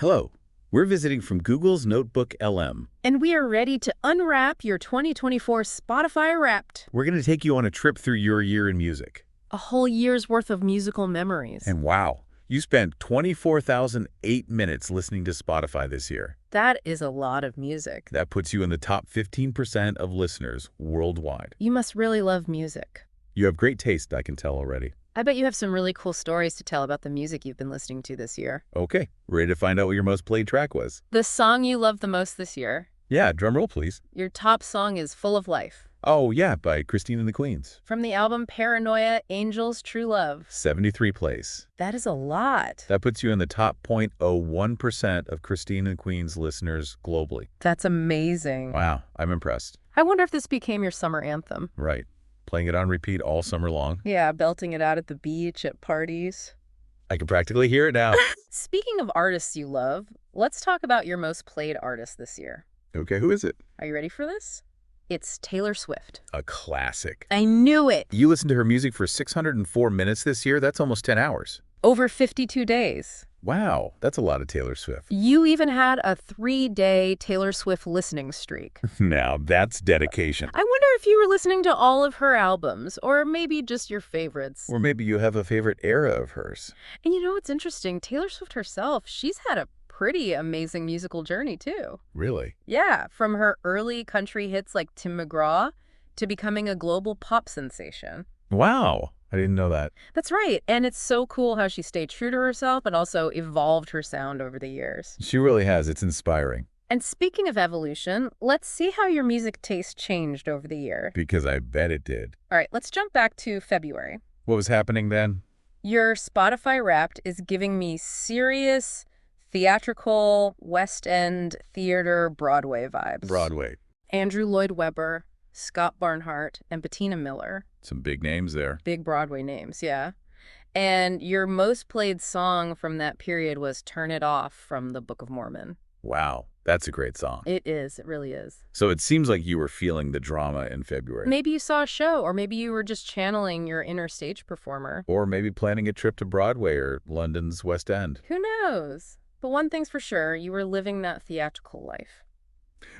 Hello, we're visiting from Google's NotebookLM. And we are ready to unwrap your 2024 Spotify Wrapped. We're going to take you on a trip through your year in music. A whole year's worth of musical memories. And wow, you spent 24,008 minutes listening to Spotify this year. That is a lot of music. That puts you in the top 15% of listeners worldwide. You must really love music. You have great taste, I can tell already. I bet you have some really cool stories to tell about the music you've been listening to this year. Okay, ready to find out what your most played track was? The song you love the most this year. Yeah, drum roll, please. Your top song is Full of Life. Oh, yeah, by Christine and the Queens. From the album Paranoia, Angels, True Love. 73 plays. That is a lot. That puts you in the top 0.01% of Christine and the Queens listeners globally. That's amazing. Wow, I'm impressed. I wonder if this became your summer anthem. Right. Playing it on repeat all summer long. Yeah, belting it out at the beach, at parties. I can practically hear it now. Speaking of artists you love, let's talk about your most played artist this year. Okay, who is it? Are you ready for this? It's Taylor Swift. A classic. I knew it! You listened to her music for 604 minutes this year? That's almost 10 hours. Over 52 days. Wow, that's a lot of Taylor Swift. You even had a 3-day Taylor Swift listening streak. Now, that's dedication. I wonder if you were listening to all of her albums, or maybe just your favorites. Or maybe you have a favorite era of hers. And you know what's interesting? Taylor Swift herself, she's had a pretty amazing musical journey, too. Really? Yeah, from her early country hits like Tim McGraw to becoming a global pop sensation. Wow, I didn't know that. That's right, and it's so cool how she stayed true to herself and also evolved her sound over the years. She really has. It's inspiring. And speaking of evolution, let's see how your music taste changed over the year. Because I bet it did. All right, let's jump back to February. What was happening then? Your Spotify Wrapped is giving me serious theatrical, West End, theater, Broadway vibes. Broadway. Andrew Lloyd Webber, Scott Barnhart, and Bettina Miller. Some big names there. Big Broadway names, yeah. And your most played song from that period was Turn It Off from the Book of Mormon. Wow, that's a great song. It is. It really is. So it seems like you were feeling the drama in February. Maybe you saw a show, or maybe you were just channeling your inner stage performer. Or maybe planning a trip to Broadway or London's West End. Who knows? But one thing's for sure, you were living that theatrical life.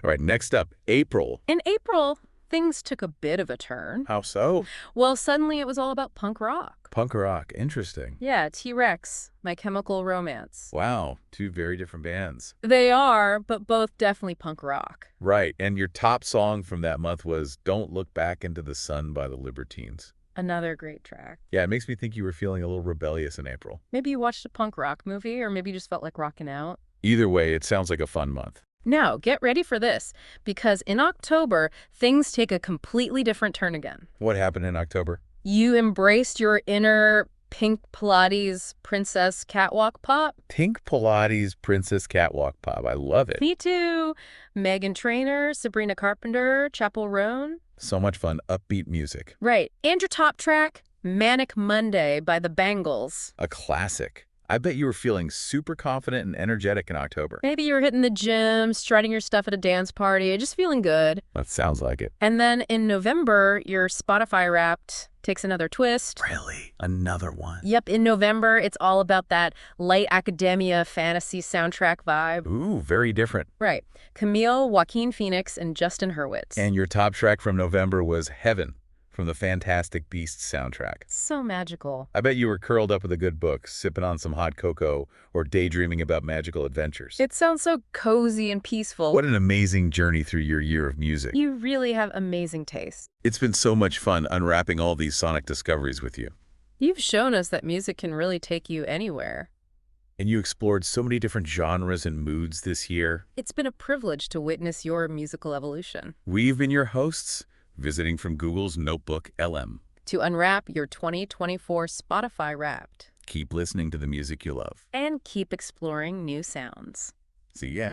All right, next up, April. In April, things took a bit of a turn. How so? Well, suddenly it was all about punk rock. Punk rock, interesting. Yeah, T-Rex, My Chemical Romance. Wow, two very different bands. They are, but both definitely punk rock. Right, and your top song from that month was Don't Look Back into the Sun by the Libertines. Another great track. Yeah, it makes me think you were feeling a little rebellious in April. Maybe you watched a punk rock movie, or maybe you just felt like rocking out. Either way, it sounds like a fun month. Now, get ready for this, because in October, things take a completely different turn again. What happened in October? You embraced your inner Pink Pilates princess catwalk pop. Pink Pilates Princess Catwalk Pop. I love it. Me too. Meghan Trainor, Sabrina Carpenter, Chappell Roan. So much fun, upbeat music. Right. And your top track, Manic Monday by the Bangles. A classic. I bet you were feeling super confident and energetic in October. Maybe you were hitting the gym, strutting your stuff at a dance party, just feeling good. That sounds like it. And then in November, your Spotify Wrapped takes another twist. Really? Another one? Yep, in November, it's all about that light academia fantasy soundtrack vibe. Ooh, very different. Right. Camille, Joaquin Phoenix, and Justin Hurwitz. And your top track from November was Heaven from the Fantastic Beasts soundtrack. So magical. I bet you were curled up with a good book, sipping on some hot cocoa, or daydreaming about magical adventures. It sounds so cozy and peaceful. What an amazing journey through your year of music. You really have amazing taste. It's been so much fun unwrapping all these sonic discoveries with you. You've shown us that music can really take you anywhere. And you explored so many different genres and moods this year. It's been a privilege to witness your musical evolution. We've been your hosts, visiting from Google's NotebookLM. To unwrap your 2024 Spotify Wrapped. Keep listening to the music you love. And keep exploring new sounds. See ya.